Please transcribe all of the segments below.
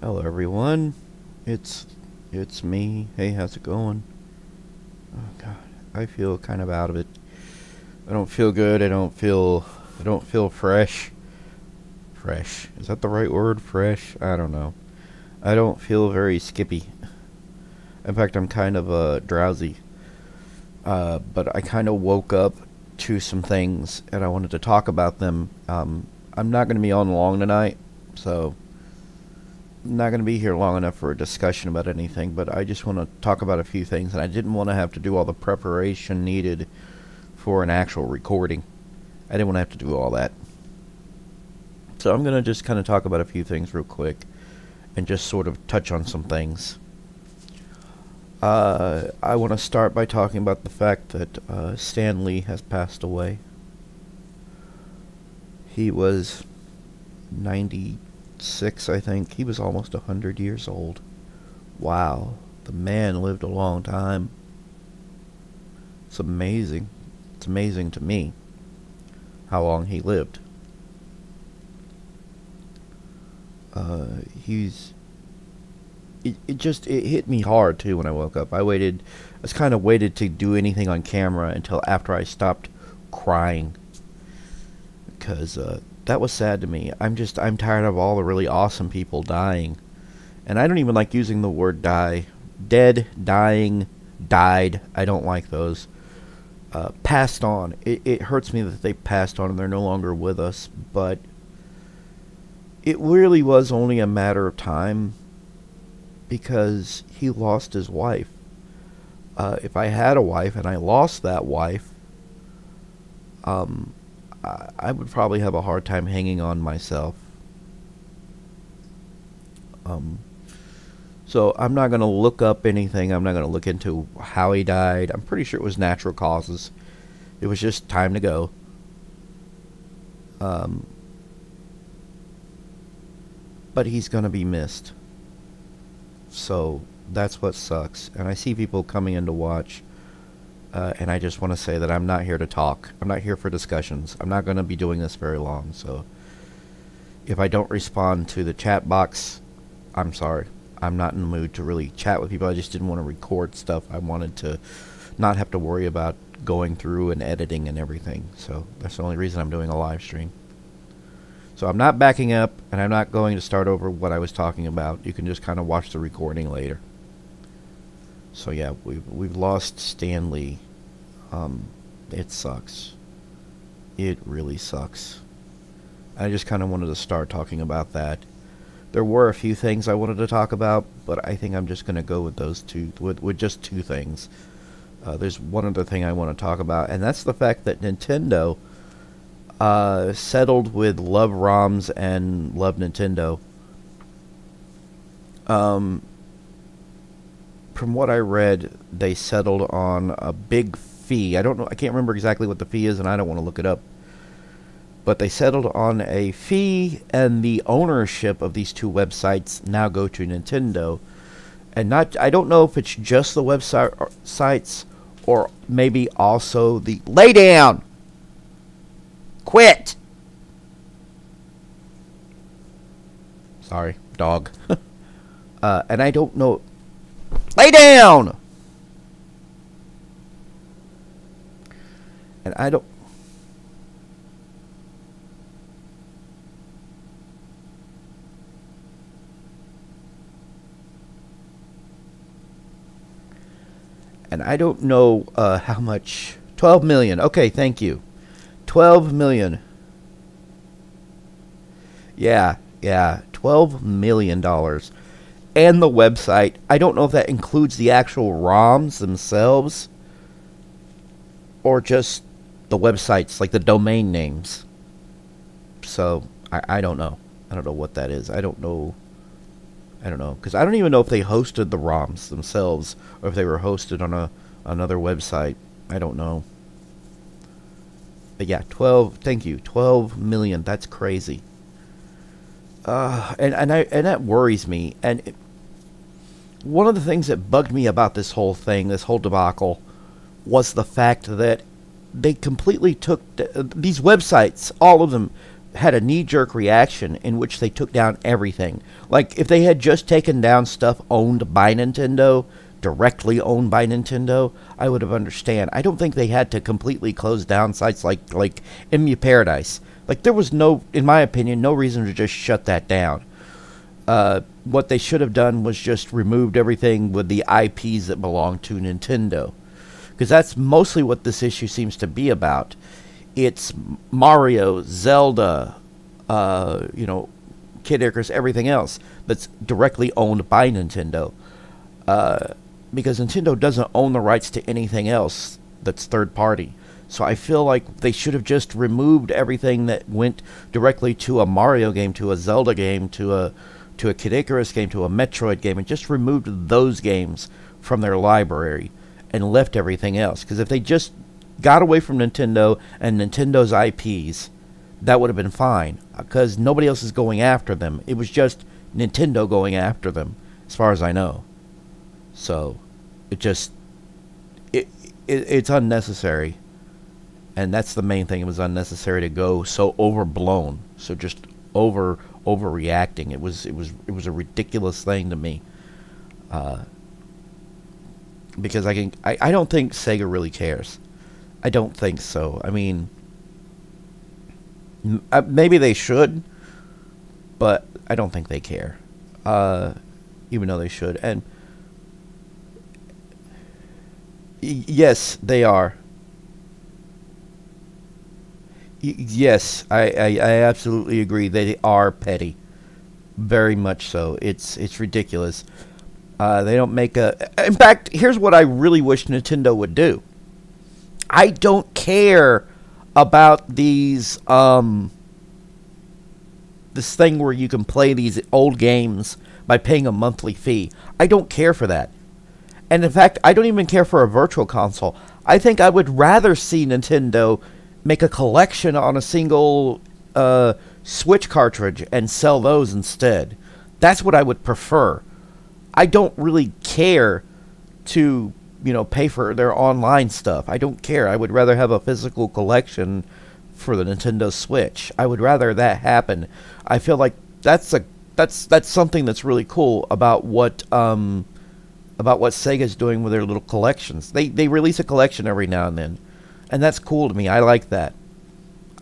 Hello everyone, it's me. Hey, how's it going? Oh god, I feel kind of out of it. I don't feel good. I don't feel fresh. Fresh. Is that the right word? Fresh? I don't know. I don't feel very skippy. In fact, I'm kind of drowsy. But I kind of woke up to some things and I wanted to talk about them. I'm not going to be on long tonight, so not going to be here long enough for a discussion about anything, but I just want to talk about a few things, and I didn't want to have to do all the preparation needed for an actual recording. I didn't want to have to do all that. So I'm going to just kind of talk about a few things real quick and just sort of touch on some things. I want to start by talking about the fact that Stan Lee has passed away. He was 96, I think. He was almost 100 years old. Wow. The man lived a long time. It's amazing. It's amazing to me how long he lived. It hit me hard too when I woke up. I just kind of waited to do anything on camera until after I stopped crying, because that was sad to me. I'm tired of all the really awesome people dying, and I don't even like using the word die. Dead, dying, died. I don't like those. Passed on. It hurts me that they passed on and they're no longer with us, but it really was only a matter of time, because he lost his wife. If I had a wife and I lost that wife, I would probably have a hard time hanging on myself. So I'm not going to look up anything. I'm not going to look into how he died. I'm pretty sure it was natural causes. It was just time to go. But he's going to be missed. So that's what sucks. And I see people coming in to watch. And I just want to say that I'm not here to talk. I'm not here for discussions. I'm not going to be doing this very long. So if I don't respond to the chat box, I'm sorry. I'm not in the mood to really chat with people. I just didn't want to record stuff. I wanted to not have to worry about going through and editing and everything. So that's the only reason I'm doing a live stream. So I'm not backing up, and I'm not going to start over what I was talking about. You can just kind of watch the recording later. So yeah, we've lost Stan Lee. It sucks. It really sucks. I just kind of wanted to start talking about that. There were a few things I wanted to talk about, but I think I'm just going to go with those two, with just two things. There's one other thing I want to talk about, and that's the fact that Nintendo settled with Love ROMs and Love Nintendo. From what I read, they settled on a big fee. I don't know. I can't remember exactly what the fee is, and I don't want to look it up. But they settled on a fee, and the ownership of these two websites now go to Nintendo. And I don't know if it's just the websites or maybe also the... Lay down! Quit! Sorry, dog. And I don't know... Lay down! And I don't... And I don't know how much... 12 million. Okay, thank you. 12 million. Yeah, $12 million. And the website. I don't know if that includes the actual ROMs themselves, or just the websites, like the domain names. So, I don't know. I don't know what that is. I don't know, because I don't even know if they hosted the ROMs themselves, or if they were hosted on another website. I don't know. But yeah, 12, thank you, 12 million, that's crazy. And that worries me. And one of the things that bugged me about this whole thing, this whole debacle, was the fact that they completely took these websites, all of them, had a knee-jerk reaction in which they took down everything. Like, if they had just taken down stuff owned by Nintendo, directly owned by Nintendo, I would have understand. I don't think they had to completely close down sites like Emu Paradise. Like, there was no, in my opinion, no reason to just shut that down. What they should have done was just removed everything with the IPs that belong to Nintendo. Because that's mostly what this issue seems to be about. It's Mario, Zelda, Kid Icarus, everything else that's directly owned by Nintendo. Because Nintendo doesn't own the rights to anything else that's third party. So I feel like they should have just removed everything that went directly to a Mario game, to a Zelda game, to a Kid Icarus game, to a Metroid game, and just removed those games from their library and left everything else. Because if they just got away from Nintendo and Nintendo's IPs, that would have been fine. Because nobody else is going after them. It was just Nintendo going after them, as far as I know. So, it's unnecessary. And that's the main thing. It was unnecessary to go so overblown. So just overreacting. It was a ridiculous thing to me. Because I don't think Sega really cares. I don't think so. I mean, maybe they should, but I don't think they care. Even though they should. And yes, they are. Yes, I absolutely agree. They are petty. Very much so. It's ridiculous. They don't make a... In fact, here's what I really wish Nintendo would do. I don't care about these... this thing where you can play these old games by paying a monthly fee. I don't care for that. And in fact, I don't even care for a virtual console. I think I would rather see Nintendo make a collection on a single Switch cartridge and sell those instead. That's what I would prefer. I don't really care to, pay for their online stuff. I don't care. I would rather have a physical collection for the Nintendo Switch. I would rather that happen. I feel like that's something that's really cool about what Sega's doing with their little collections. They release a collection every now and then. And that's cool to me. I like that.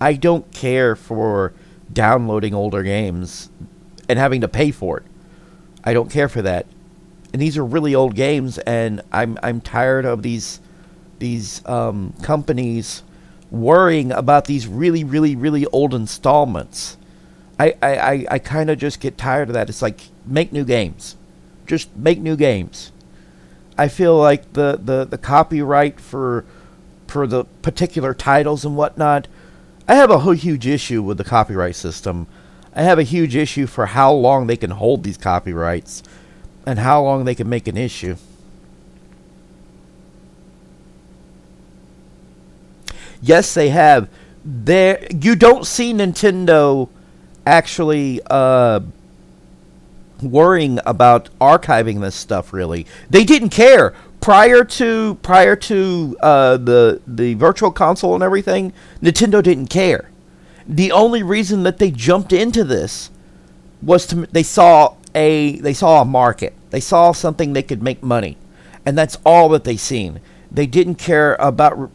I don't care for downloading older games and having to pay for it. I don't care for that. And these are really old games, and I'm tired of these companies worrying about these really, really, really old installments. I kind of just get tired of that. It's like, make new games. Just make new games. I feel like the copyright for the particular titles and whatnot, I have a huge issue with the copyright system. I have a huge issue for how long they can hold these copyrights and how long they can make an issue. Yes, they have. You don't see Nintendo actually worrying about archiving this stuff, really. They didn't care. Prior to the virtual console and everything, Nintendo didn't care. The only reason that they jumped into this was they saw a market. They saw something they could make money, and that's all that they seen. They didn't care about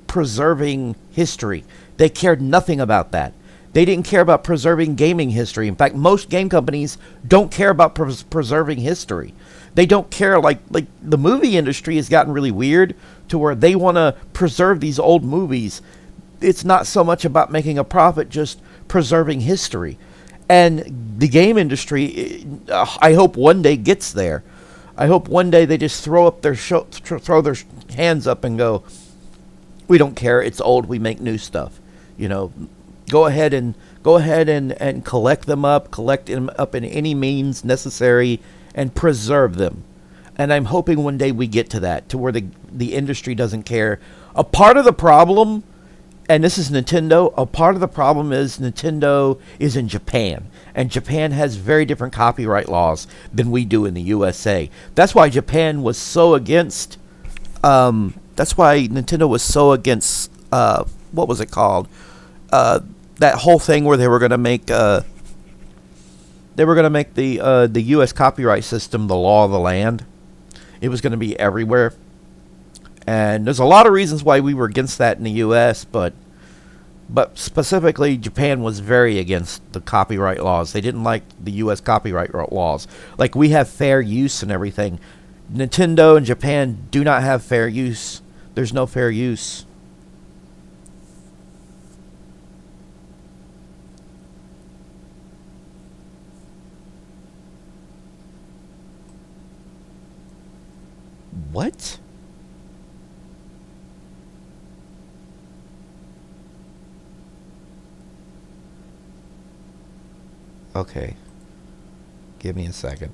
preserving history. They cared nothing about that. They didn't care about preserving gaming history. In fact, most game companies don't care about preserving history. They don't care, like the movie industry has gotten really weird to where they want to preserve these old movies. It's not so much about making a profit, just preserving history. And the game industry, I hope one day gets there. I hope one day they just throw their hands up and go, we don't care, it's old, we make new stuff. Go ahead and collect them up in any means necessary and preserve them. And I'm hoping one day we get to that, to where the industry doesn't care. A part of the problem, and this is Nintendo, a part of the problem is Nintendo is in Japan. And Japan has very different copyright laws than we do in the USA. That's why Japan was so against, that's why Nintendo was so against, what was it called? The that whole thing where they were going to make the U.S. copyright system the law of the land. It was going to be everywhere. And there's a lot of reasons why we were against that in the U.S., but specifically Japan was very against the copyright laws. They didn't like the U.S. copyright laws. Like, we have fair use and everything. Nintendo and Japan do not have fair use. There's no fair use. What? Okay. Give me a second.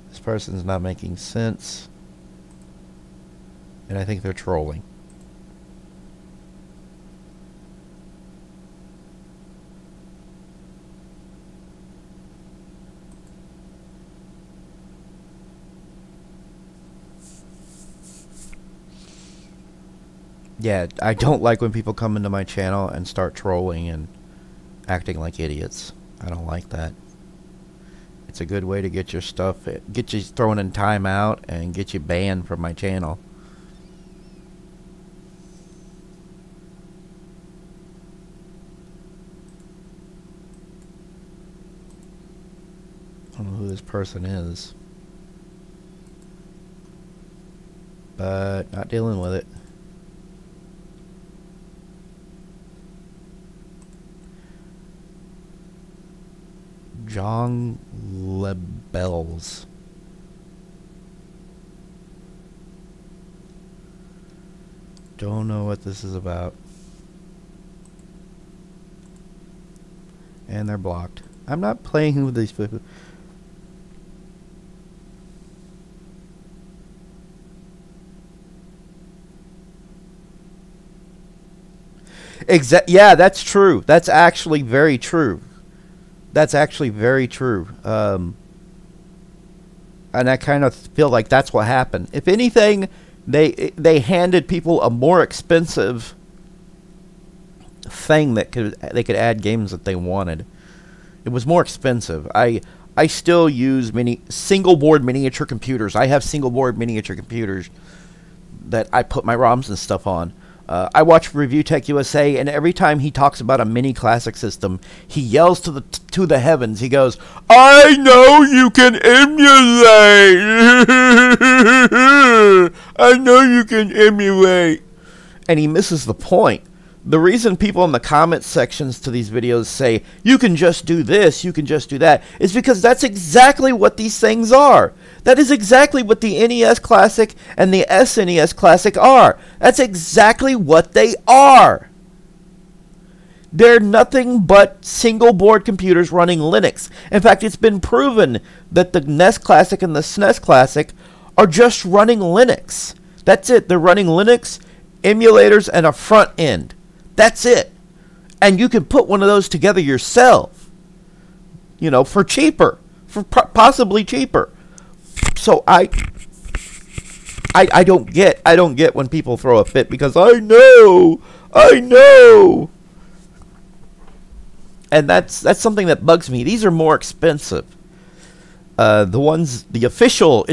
This person's not making sense. And I think they're trolling. Yeah, I don't like when people come into my channel and start trolling and acting like idiots. I don't like that. It's a good way to get your stuff, get you thrown in timeout and get you banned from my channel. I don't know who this person is, but not dealing with it. John Lebels. Don't know what this is about. And they're blocked. I'm not playing with these people. Yeah, that's true. That's actually very true. That's actually very true. And I kind of feel like that's what happened. If anything, they handed people a more expensive thing that they could add games that they wanted. It was more expensive. I still use single board miniature computers. I have single board miniature computers that I put my ROMs and stuff on. I watch Review Tech USA, and every time he talks about a mini classic system, he yells to the heavens. He goes, "I know you can emulate. I know you can emulate," and he misses the point. The reason people in the comment sections to these videos say, "You can just do this, you can just do that," is because that's exactly what these things are. That is exactly what the NES Classic and the SNES Classic are. That's exactly what they are. They're nothing but single board computers running Linux. In fact, it's been proven that the NES Classic and the SNES Classic are just running Linux. That's it. They're running Linux, emulators, and a front end. That's it. And you can put one of those together yourself, you know, for cheaper, for possibly cheaper. So I don't get when people throw a fit because I know, and that's something that bugs me. These are more expensive. The official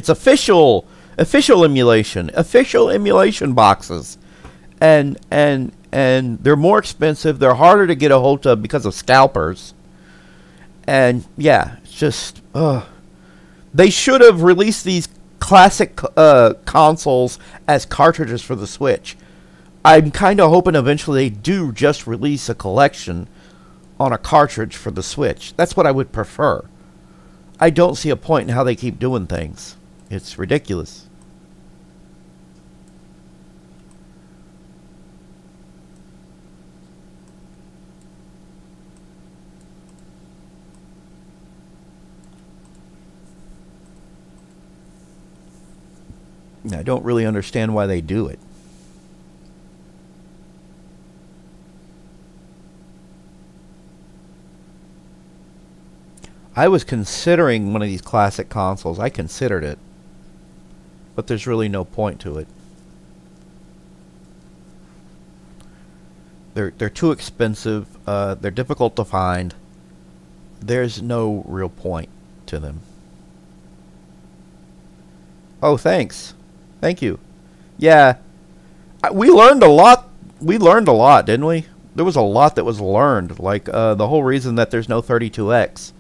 emulation boxes, and they're more expensive. They're harder to get a hold of because of scalpers. And yeah, it's just they should have released these classic consoles as cartridges for the Switch. I'm kind of hoping eventually they do just release a collection on a cartridge for the Switch. That's what I would prefer. I don't see a point in how they keep doing things. It's ridiculous. I don't really understand why they do it. I was considering one of these classic consoles. I considered it. But there's really no point to it. They're too expensive. They're difficult to find. There's no real point to them. Oh, thanks. Thank you. Yeah, we learned a lot. We learned a lot, didn't we? There was a lot that was learned. Like the whole reason that there's no 32X.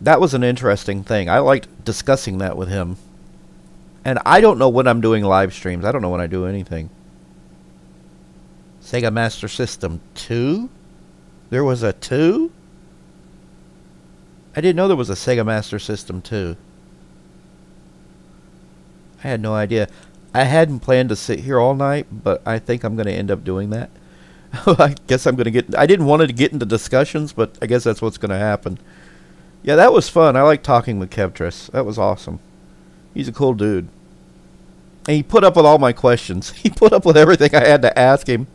That was an interesting thing. I liked discussing that with him. And I don't know when I'm doing live streams. I don't know when I do anything. Sega Master System 2? There was a 2? I didn't know there was a Sega Master System 2. I had no idea. I hadn't planned to sit here all night, but I think I'm going to end up doing that. I guess I'm going to get... I didn't want to get into discussions, but I guess that's what's going to happen. Yeah, that was fun. I like talking with Kevtris. That was awesome. He's a cool dude. And he put up with all my questions. He put up with everything I had to ask him.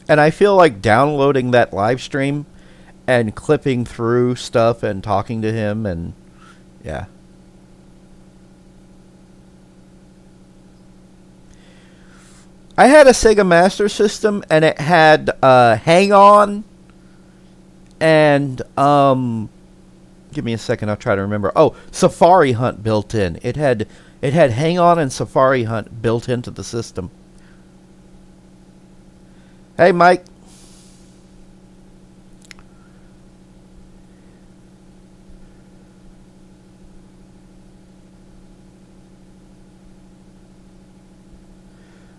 And I feel like downloading that live stream and clipping through stuff and talking to him and... yeah. I had a Sega Master System, and it had Hang On, and give me a second, I'll try to remember. Oh, Safari Hunt built in. It had Hang On and Safari Hunt built into the system. Hey, Mike.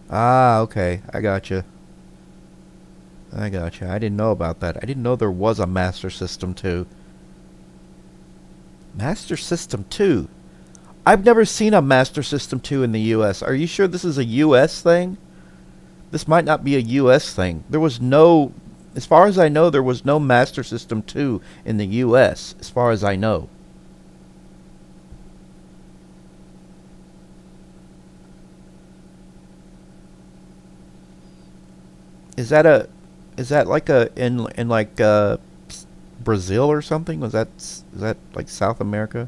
Ah, okay. I gotcha. I gotcha. I didn't know about that. I didn't know there was a Master System 2. Master System 2? I've never seen a Master System 2 in the US. Are you sure this is a US thing? This might not be a US thing. There was no... as far as I know, there was no Master System 2 in the US, as far as I know. Is that like a in like Brazil or something? Is that like South America?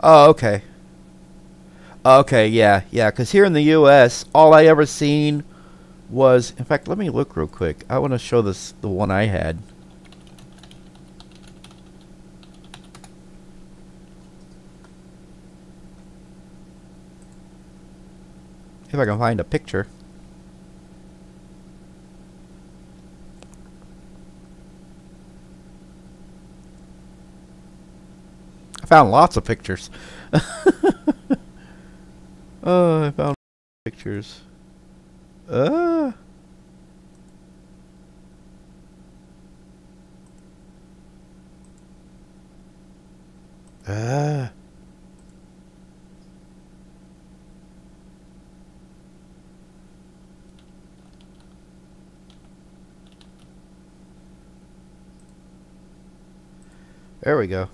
Oh, okay. Okay, yeah, yeah. Because here in the U.S., all I ever seen was. In fact, let me look real quick. I want to show this the one I had. If I can find a picture. I found lots of pictures. Oh, I found pictures. Uh. Uh. There we go.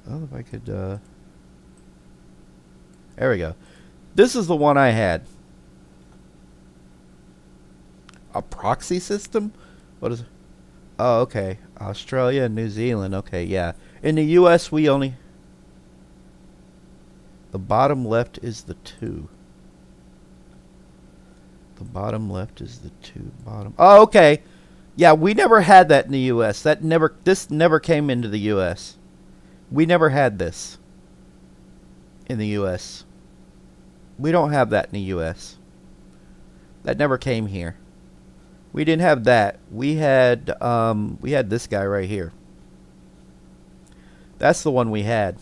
Well, if I could, there we go. This is the one I had. A proxy system? What is it? Oh, okay. Australia and New Zealand. Okay, yeah. In the U.S., we only... the bottom left is the 2. The bottom left is the 2. Bottom... oh, okay. Yeah, we never had that in the U.S. This never came into the U.S. We never had this in the U.S. We don't have that in the U.S. That never came here. We didn't have that. We had this guy right here. That's the one we had.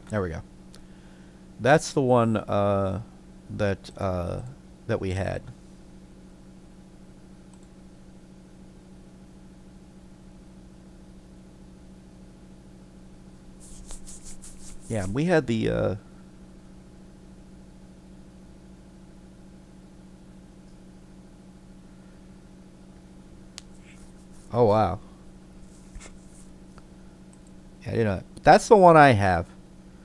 There we go. That's the one that we had. Yeah, we had the Oh wow. Yeah, I didn't know. That's the one I have.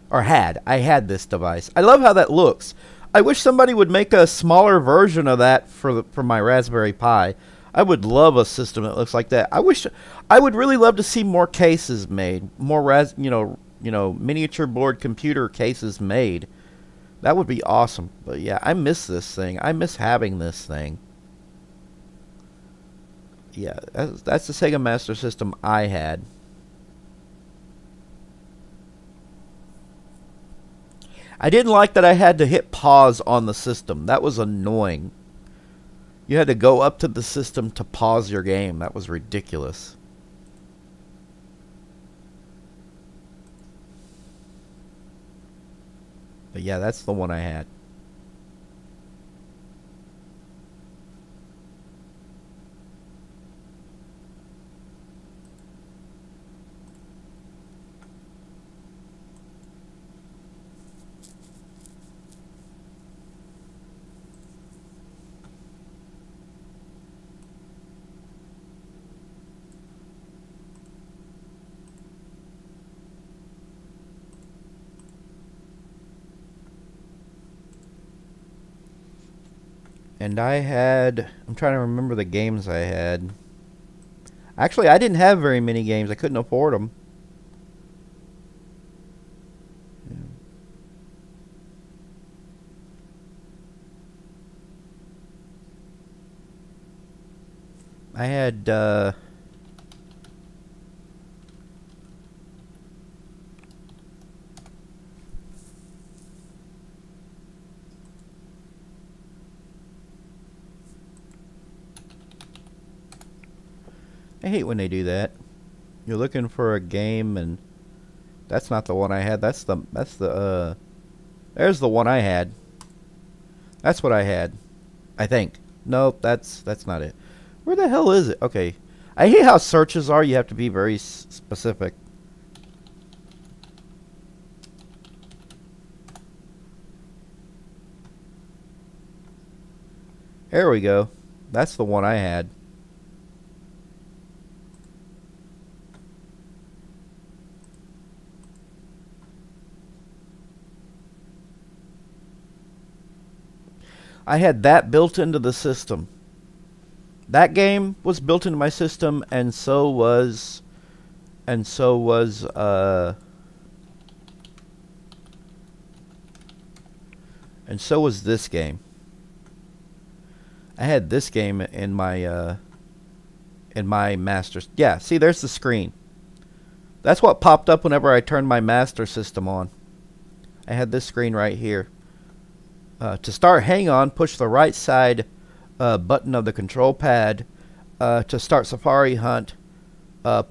Or had. I had this device. I love how that looks. I wish somebody would make a smaller version of that for my Raspberry Pi. I would love a system that looks like that. I would really love to see more cases made, more miniature board computer cases made. That would be awesome. But yeah, I miss this thing. I miss having this thing. Yeah, that's the Sega Master System I had. I didn't like that I had to hit pause on the system. That was annoying. You had to go up to the system to pause your game. That was ridiculous. But yeah, that's the one I had. And I'm trying to remember the games I had. Actually, I didn't have very many games. I couldn't afford them. I had, I hate when they do that. You're looking for a game and that's not the one I had. There's the one I had. That's what I had. I think. Nope, that's not it. Where the hell is it? Okay. I hate how searches are. You have to be very specific. There we go. That's the one I had. I had that built into the system. That game was built into my system, and so was and so was this game. I had this game in my master. Yeah, see, there's the screen. That's what popped up whenever I turned my master system on. I had this screen right here. To start Hang On, push the right side button of the control pad. To start Safari Hunt,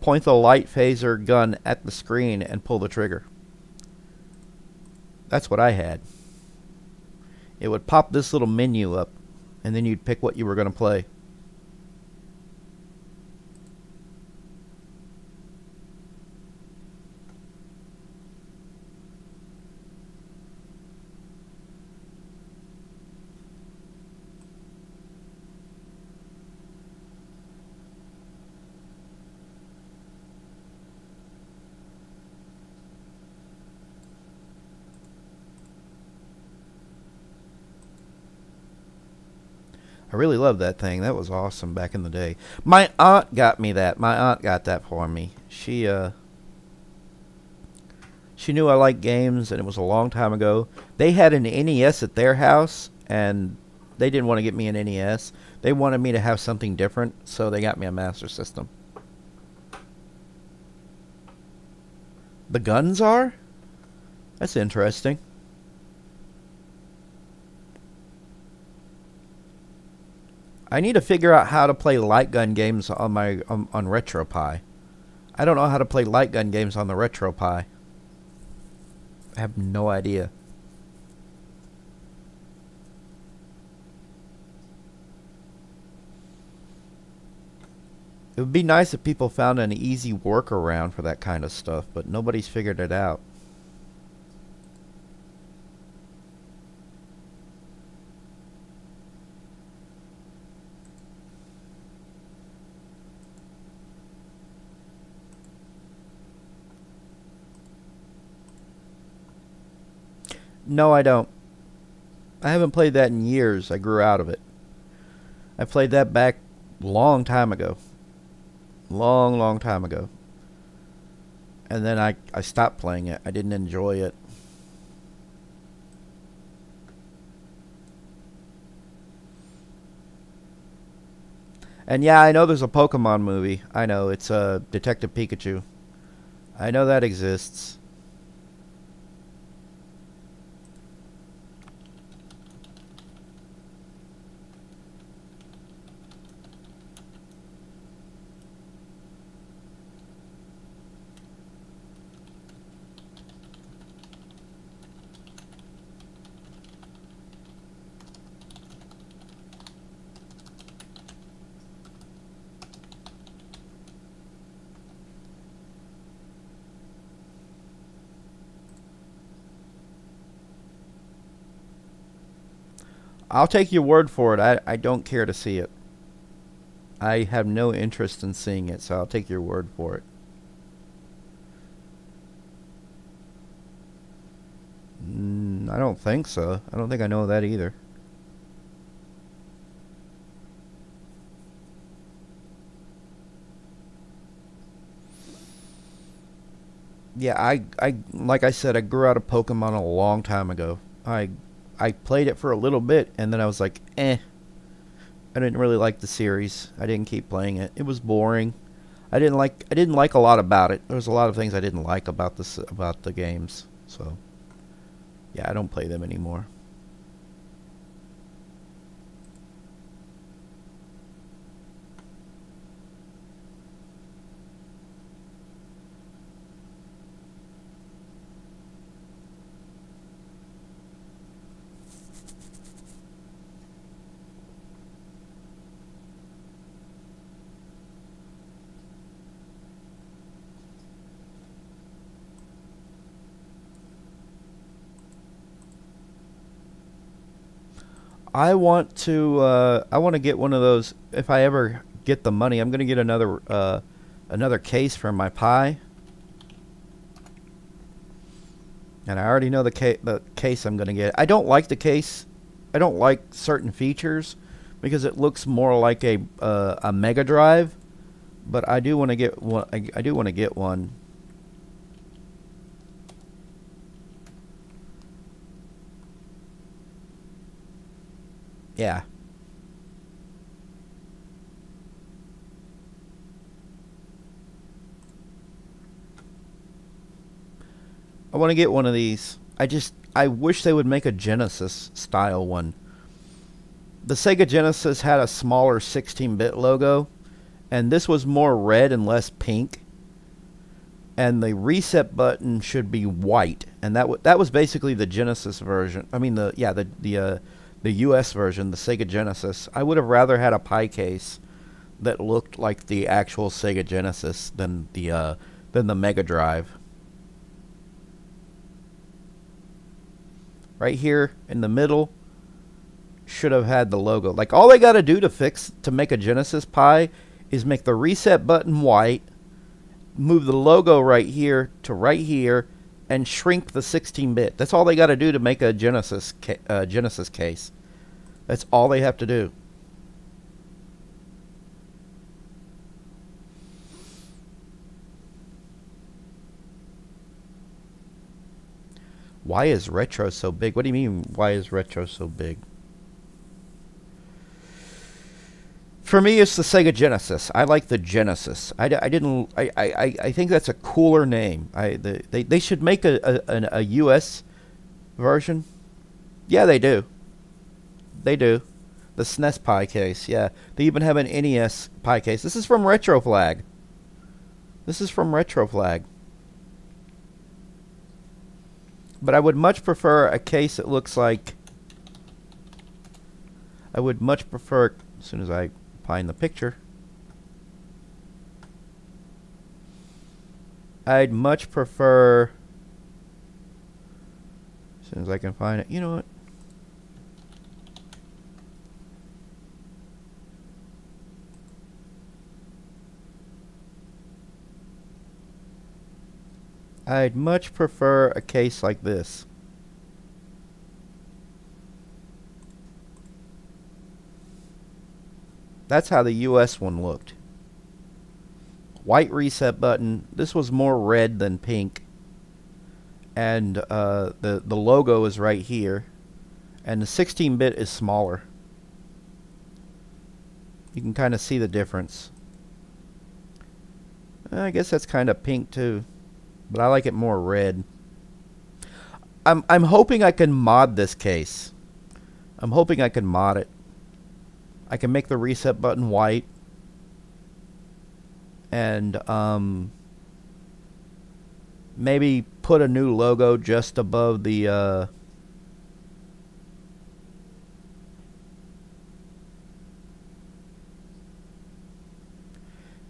point the light phaser gun at the screen and pull the trigger. That's what I had. It would pop this little menu up, and then you'd pick what you were going to play. I really loved that thing. That was awesome back in the day. My aunt got me that. My aunt got that for me. She knew I liked games, and it was a long time ago. They had an NES at their house, and they didn't want to get me an NES. They wanted me to have something different, so they got me a Master System. The guns are? That's interesting. I need to figure out how to play light gun games on my on RetroPie. I don't know how to play light gun games on the RetroPie. I have no idea. It would be nice if people found an easy workaround for that kind of stuff, but nobody's figured it out. No, I don't. I haven't played that in years. I grew out of it. I played that back long time ago. Long time ago. And then I stopped playing it. I didn't enjoy it. And yeah, I know there's a Pokemon movie. I know, it's Detective Pikachu. I know that exists. I'll take your word for it. I don't care to see it. I have no interest in seeing it, so I'll take your word for it. I don't think so. I don't think I know that either. Yeah, I like I said, I grew out of Pokemon a long time ago. I played it for a little bit, and then I was like, eh. I didn't really like the series. I didn't keep playing it. It was boring. I didn't like a lot about it. There was a lot of things I didn't like about the games. So yeah, I don't play them anymore. I want to get one of those if I ever get the money. I'm going to get another case for my Pi. And I already know the case I'm going to get. I don't like the case. I don't like certain features because it looks more like a Mega Drive, but I do want to get one. I do want to get one. Yeah. I want to get one of these. I wish they would make a Genesis style one. The Sega Genesis had a smaller 16-bit logo, and this was more red and less pink. And the reset button should be white, and that was basically the Genesis version. I mean the US version, the Sega Genesis. I would have rather had a Pi case that looked like the actual Sega Genesis than the Mega Drive. Right here in the middle should have had the logo. Like all they got to do to make a Genesis Pi is make the reset button white, move the logo right here to right here, and shrink the 16-bit. That's all they got to do to make a Genesis case. That's all they have to do. Why is retro so big? What do you mean, why is retro so big? For me, it's the Sega Genesis. I like the Genesis. I think that's a cooler name. They should make a US version. Yeah, they do. They do. The SNES Pi case, yeah. They even have an NES Pi case. This is from Retro Flag. This is from Retro Flag. But I would much prefer a case that looks like... I would much prefer... As soon as I find the picture... I'd much prefer... As soon as I can find it... You know what? I'd much prefer a case like this. That's how the US one looked. White reset button. This was more red than pink. And the logo is right here. And the 16-bit is smaller. You can kind of see the difference. I guess that's kind of pink too, but I like it more red. I'm hoping I can mod this case. I'm hoping I can mod it. I can make the reset button white, and maybe put a new logo just above the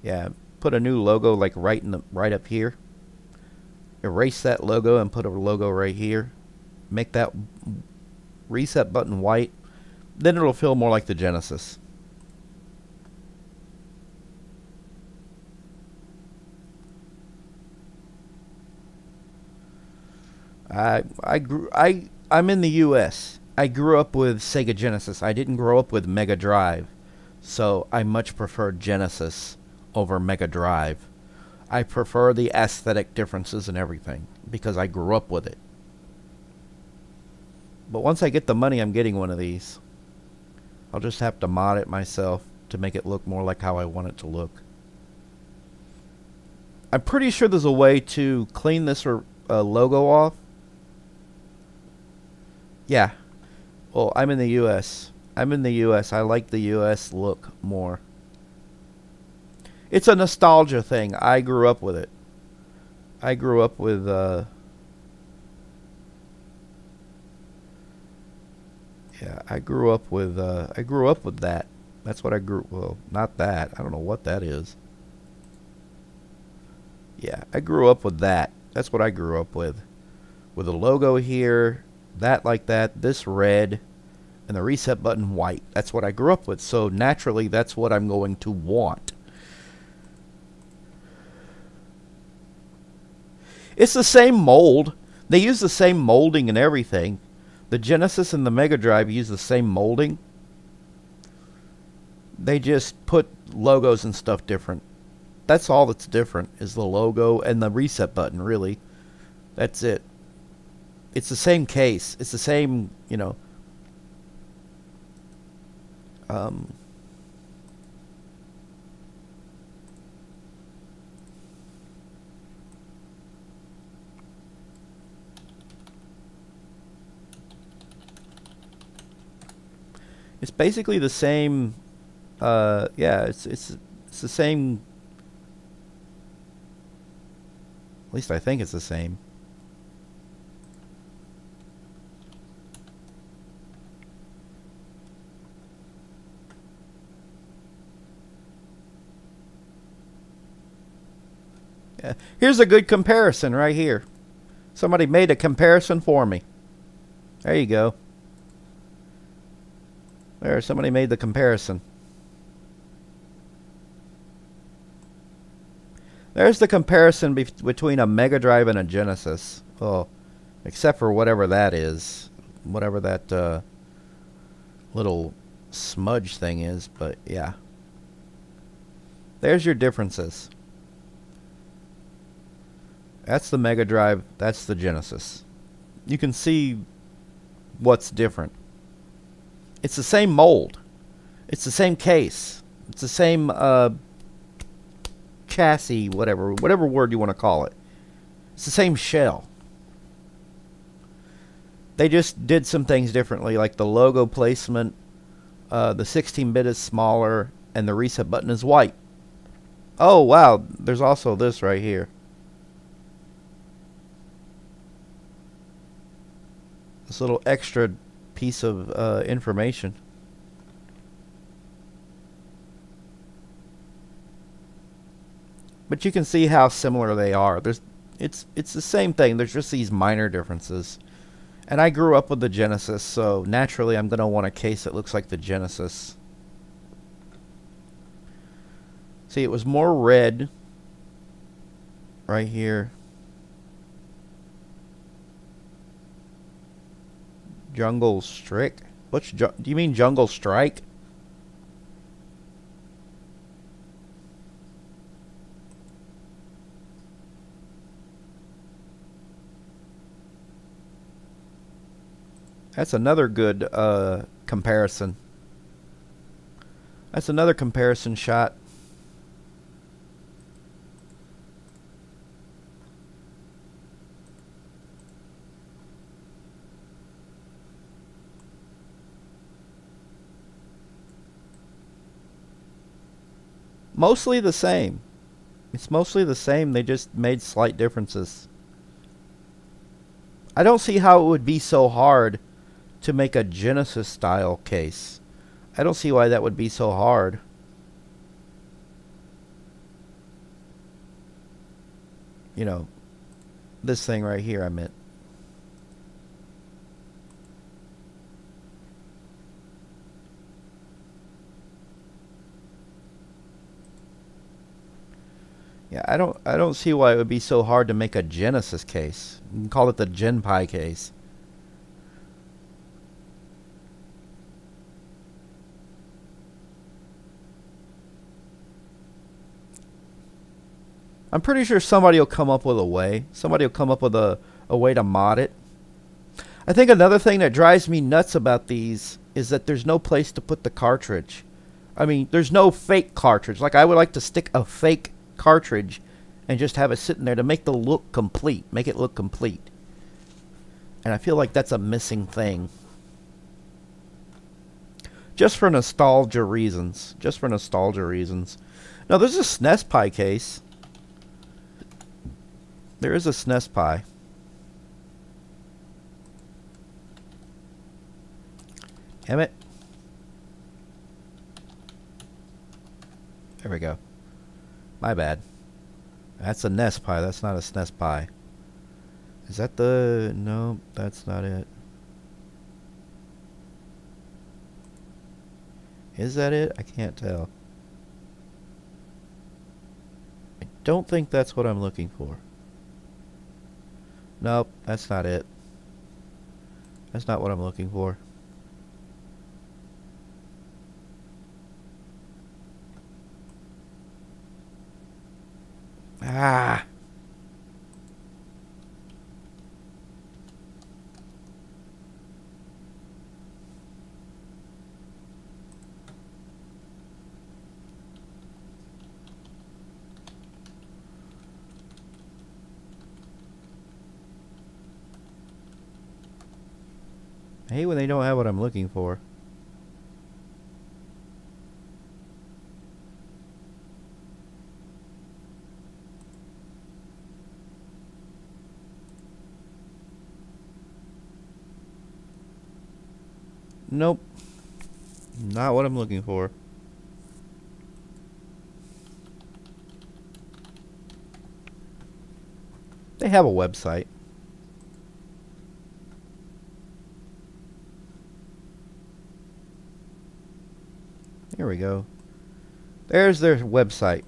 yeah, put a new logo like right up here. Erase that logo and put a logo right here. Make that reset button white. Then it'll feel more like the Genesis. I'm in the US. I grew up with Sega Genesis. I didn't grow up with Mega Drive. So I much prefer Genesis over Mega Drive. I prefer the aesthetic differences and everything because I grew up with it. But once I get the money, I'm getting one of these. I'll just have to mod it myself to make it look more like how I want it to look. I'm pretty sure there's a way to clean this logo off. Yeah. Well, I'm in the US. I'm in the US. I like the US look more. It's a nostalgia thing. I grew up with it. I grew up with yeah, I grew up with that. That's what I grew, well, not that. I don't know what that is. Yeah, I grew up with that. That's what I grew up with. With a logo here, that like that, this red, and the reset button white. That's what I grew up with. So naturally, that's what I'm going to want. It's the same mold. They use the same molding and everything. The Genesis and the Mega Drive use the same molding. They just put logos and stuff different. That's all that's different, is the logo and the reset button, really. That's it. It's the same case. It's the same, you know. It's basically the same. Yeah, it's the same. At least I think it's the same. Yeah. Here's a good comparison right here. Somebody made a comparison for me. There you go. There, somebody made the comparison. There's the comparison between a Mega Drive and a Genesis. Oh, except for whatever that is. Whatever that little smudge thing is. But yeah. There's your differences. That's the Mega Drive. That's the Genesis. You can see what's different. It's the same mold. It's the same case. It's the same chassis, whatever word you want to call it. It's the same shell. They just did some things differently, like the logo placement. The 16-bit is smaller, and the reset button is white. Oh, wow. There's also this right here. This little extra piece of information. But you can see how similar they are. It's the same thing. There's just these minor differences. And I grew up with the Genesis, so naturally I'm going to want a case that looks like the Genesis. See, it was more red right here. Jungle Strike? Do you mean Jungle Strike? That's another good comparison. That's another comparison shot. Mostly the same. It's mostly the same. They just made slight differences. I don't see how it would be so hard to make a Genesis style case. I don't see why that would be so hard. You know, this thing right here I meant. Yeah, I don't see why it would be so hard to make a Genesis case. You can call it the Gen Pi case. I'm pretty sure somebody will come up with a way. Somebody will come up with a way to mod it. I think another thing that drives me nuts about these is that there's no place to put the cartridge. I mean, there's no fake cartridge. Like, I would like to stick a fake cartridge and just have it sitting there to make the look complete. Make it look complete. And I feel like that's a missing thing. Just for nostalgia reasons. Just for nostalgia reasons. No, there's a SNES Pi case. There is a SNES Pi. Damn it. There we go. My bad. That's a NES Pi. That's not a SNES Pi. Is that the... No, that's not it. Is that it? I can't tell. I don't think that's what I'm looking for. Nope, that's not it. That's not what I'm looking for. Ah! I hate when they don't have what I'm looking for. Nope. Not what I'm looking for. They have a website. Here we go. There's their website.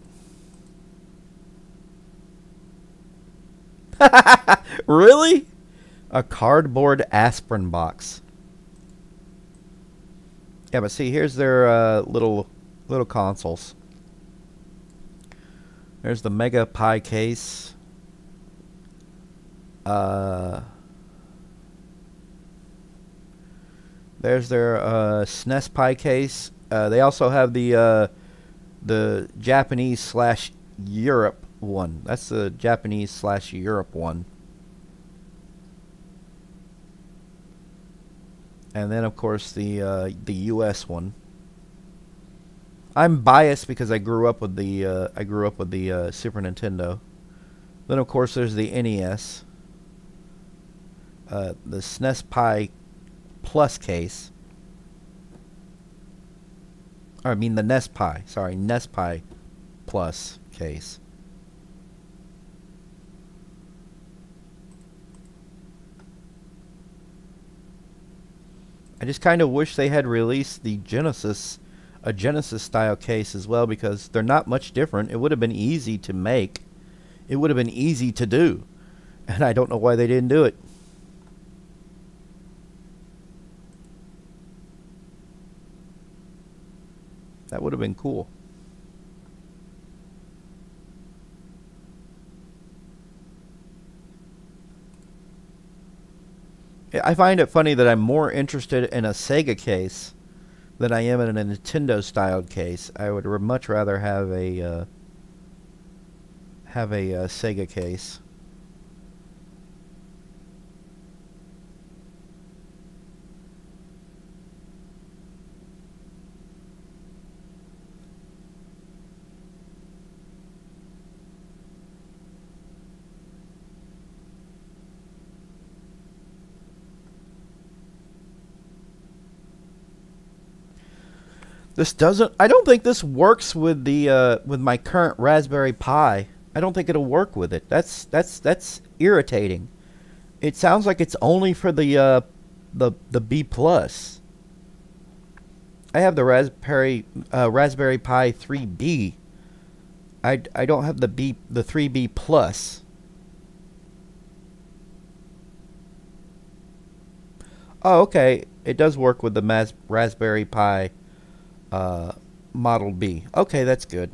Really? A cardboard aspirin box. Yeah, but see, here's their little consoles. There's the Mega Pi case. There's their SNES Pi case. They also have the Japanese / Europe one. That's the Japanese / Europe one. And then of course the US one. I'm biased because I grew up with the Super Nintendo. Then of course there's the NES. The SNES Pi Plus case. Or, I mean the NES Pi. Sorry, NES Pi Plus case. I just kind of wish they had released the Genesis, a Genesis style case as well, because they're not much different. It would have been easy to make. It would have been easy to do. And I don't know why they didn't do it. That would have been cool. I find it funny that I'm more interested in a Sega case than I am in a Nintendo-styled case. I would much rather have a Sega case. This doesn't. I don't think this works with the with my current Raspberry Pi. I don't think it'll work with it. That's irritating. It sounds like it's only for the B plus. I have the Raspberry Pi 3B. I don't have the 3B plus. Oh, okay. It does work with the Raspberry Pi Model B. Okay, that's good.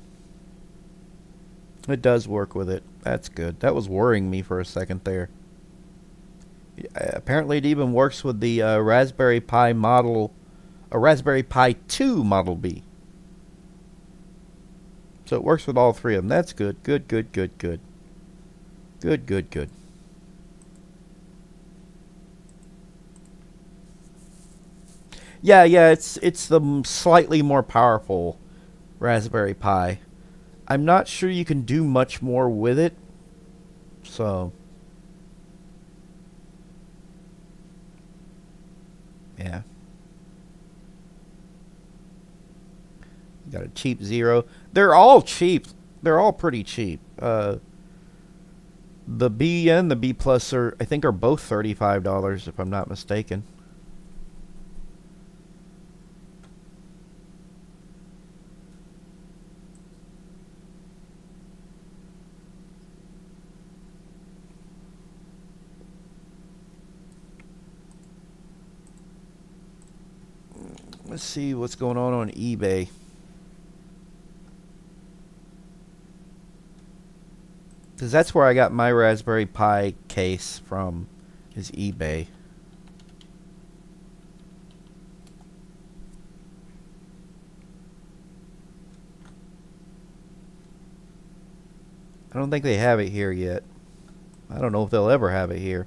It does work with it. That's good. That was worrying me for a second there. Apparently, it even works with the Raspberry Pi model, a Raspberry Pi 2 Model B. So it works with all three of them. That's good. Good, good, good, good. Good, good, good. Yeah, yeah, it's the slightly more powerful Raspberry Pi. I'm not sure you can do much more with it. So, yeah. Got a cheap Zero. They're all cheap. They're all pretty cheap. The B and the B Plus are, I think, are both $35 if I'm not mistaken. Let's see what's going on eBay. Because that's where I got my Raspberry Pi case from, is eBay. I don't think they have it here yet. I don't know if they'll ever have it here.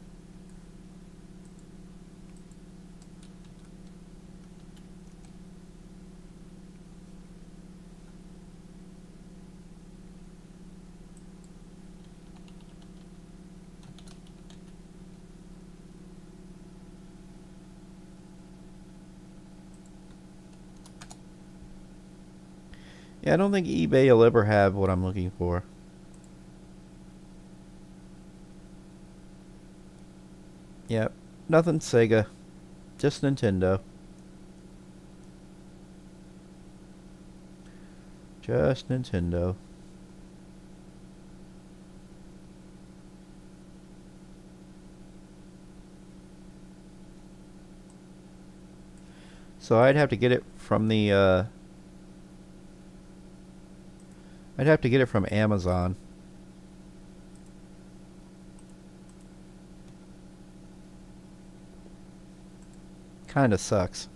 Yeah, I don't think eBay will ever have what I'm looking for. Yep, nothing Sega, just Nintendo. Just Nintendo. So I'd have to get it from the I'd have to get it from Amazon. Kinda sucks.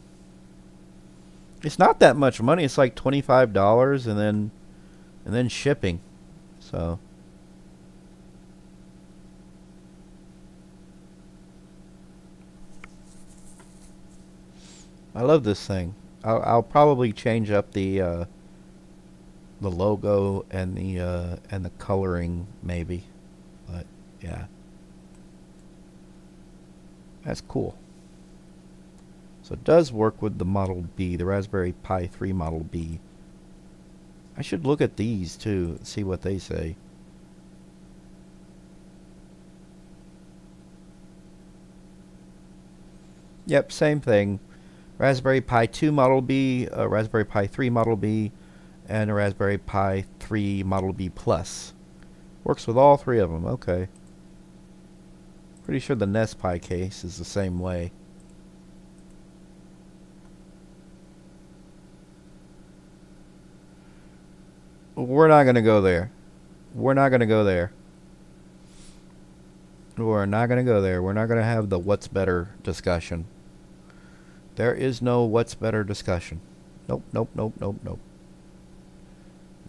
It's not that much money. It's like $25 and then shipping. So I love this thing. I'll probably change up the logo and the coloring maybe, but yeah, that's cool. So it does work with the Model B, the Raspberry Pi 3 Model B. I should look at these too and see what they say. Yep, same thing. Raspberry Pi 2 Model B, a Raspberry Pi 3 Model B, and a Raspberry Pi 3 Model B Plus. Works with all three of them. Okay. Pretty sure the Nest Pi case is the same way. We're not going to go there. We're not going to go there. We're not going to go there. We're not going to have the what's better discussion. There is no what's better discussion. Nope, nope, nope, nope, nope.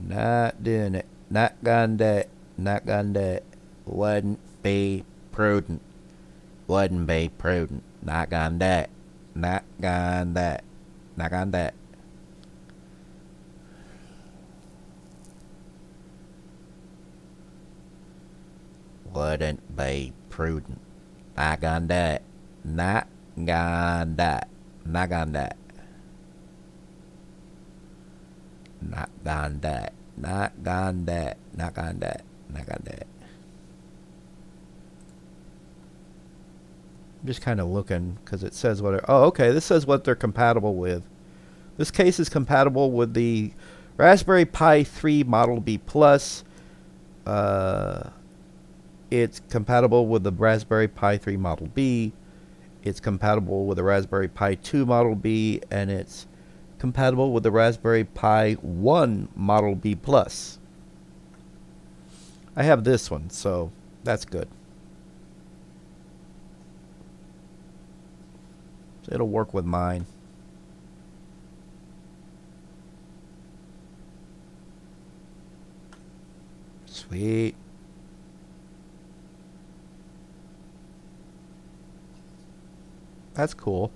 Not doing it. Not gonna do it. Not gonna do it. Wouldn't be prudent. Wouldn't be prudent. Not gonna do it. Not gonna do it. Not gonna do it. Wouldn't be prudent. Not gonna do it. Not gonna do it. Not gonna do it. Not gonna do it. Not gonna do it. Not gonna do it. Not gonna do it. I'm just kind of looking because it says what. Oh, okay. This says what they're compatible with. This case is compatible with the Raspberry Pi 3 Model B Plus. It's compatible with the Raspberry Pi 3 Model B. It's compatible with the Raspberry Pi 2 Model B, and it's compatible with the Raspberry Pi 1 Model B Plus. I have this one, so that's good. So it'll work with mine. Sweet. That's cool.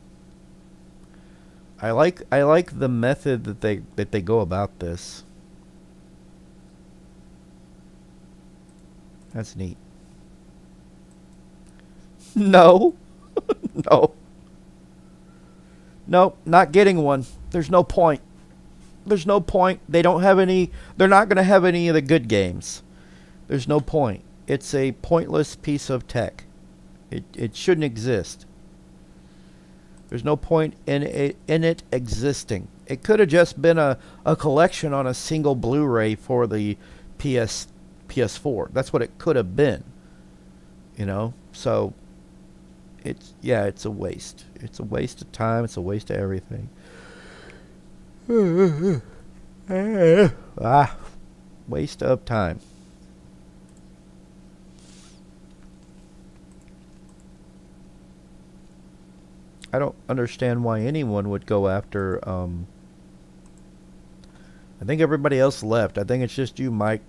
I like the method that they go about this. That's neat. No. No. Nope, not getting one. There's no point. There's no point. They don't have any. They're not going to have any of the good games. There's no point. It's a pointless piece of tech. It shouldn't exist. There's no point in it existing. It could have just been a collection on a single Blu-ray for the PS4. That's what it could have been. You know? So it's a waste. It's a waste of time, it's a waste of everything. Waste of time. I don't understand why anyone would go after, I think everybody else left. I think it's just you, Mike.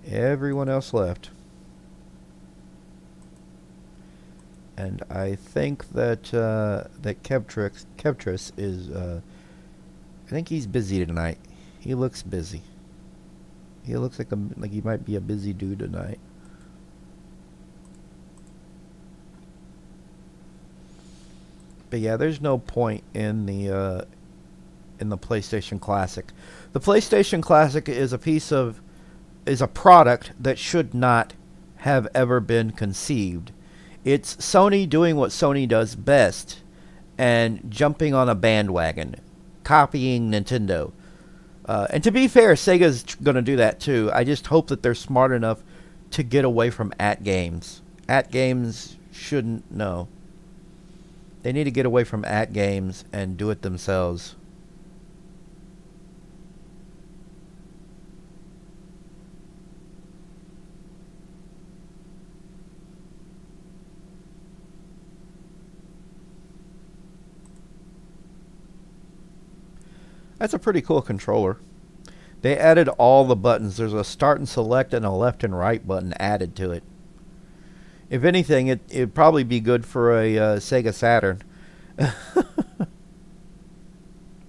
Everyone else left. And I think that, that Kevtris is, I think he's busy tonight. He looks busy. He looks like he might be a busy dude tonight. But yeah, there's no point in the PlayStation Classic. The PlayStation Classic is a product that should not have ever been conceived. It's Sony doing what Sony does best and jumping on a bandwagon, copying Nintendo. And to be fair, Sega's going to do that too. I just hope that they're smart enough to get away from @games. @games shouldn't know. They need to get away from @games and do it themselves. That's a pretty cool controller. They added all the buttons. There's a start and select and a left and right button added to it. If anything, it'd probably be good for a Sega Saturn.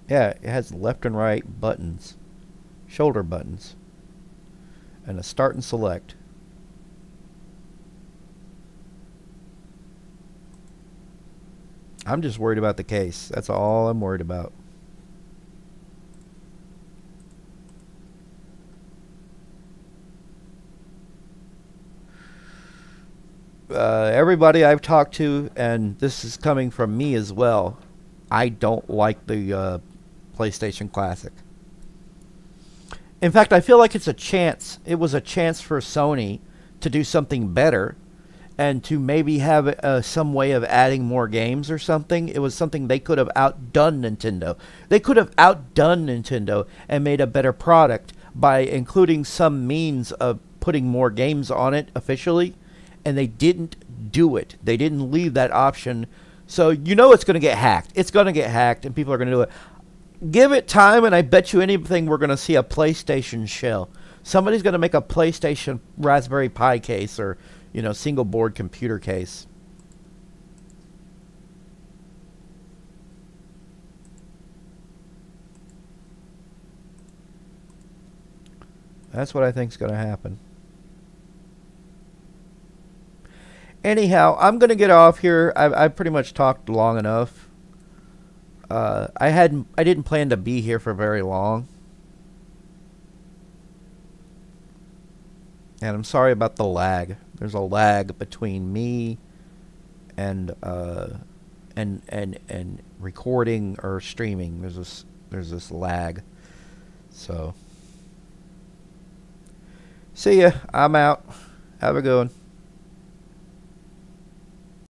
Yeah, it has left and right buttons. Shoulder buttons. And a start and select. I'm just worried about the case. That's all I'm worried about. Everybody I've talked to, and this is coming from me as well, I don't like the PlayStation Classic. In fact, I feel like it's a chance. It was a chance for Sony to do something better and to maybe have some way of adding more games or something. It was something they could have outdone Nintendo. They could have outdone Nintendo and made a better product by including some means of putting more games on it officially, and they didn't do it. They didn't leave that option. So you know it's going to get hacked. It's going to get hacked, and people are going to do it. Give it time, and I bet you anything we're going to see a PlayStation shell. Somebody's going to make a PlayStation Raspberry Pi case, or, you know, single board computer case. That's what I think is going to happen. Anyhow, I'm going to get off here. I've pretty much talked long enough. I didn't plan to be here for very long. And I'm sorry about the lag. There's a lag between me and recording or streaming. There's this lag. So see ya. I'm out. Have a good one.